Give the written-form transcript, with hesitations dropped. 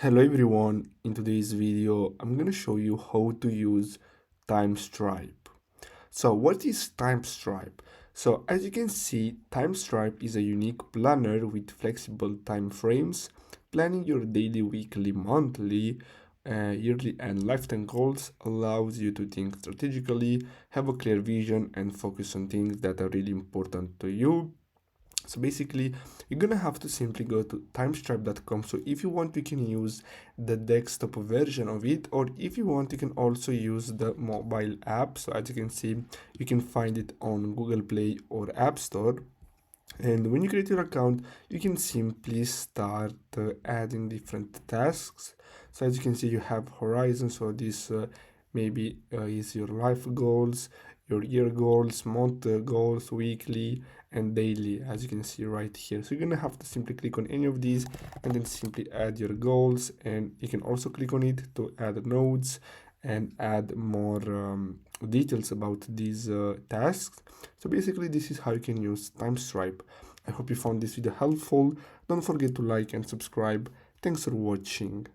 Hello everyone, in today's video I'm going to show you how to use Timestripe. So what is Timestripe? So as you can see, Timestripe is a unique planner with flexible time frames, planning your daily, weekly, monthly, yearly and lifetime goals allows you to think strategically, have a clear vision and focus on things that are really important to you. So basically, you're gonna have to simply go to timestripe.com. So if you want, you can use the desktop version of it, or if you want, you can also use the mobile app. So as you can see, you can find it on Google Play or App Store. And when you create your account, you can simply start adding different tasks. So as you can see, you have horizon. So this maybe is your life goals, your year goals, month goals, weekly and daily, as you can see right here. So you're gonna have to simply click on any of these and then simply add your goals. And you can also click on it to add nodes and add more details about these tasks. So basically, this is how you can use Timestripe. I hope you found this video helpful. Don't forget to like and subscribe. Thanks for watching.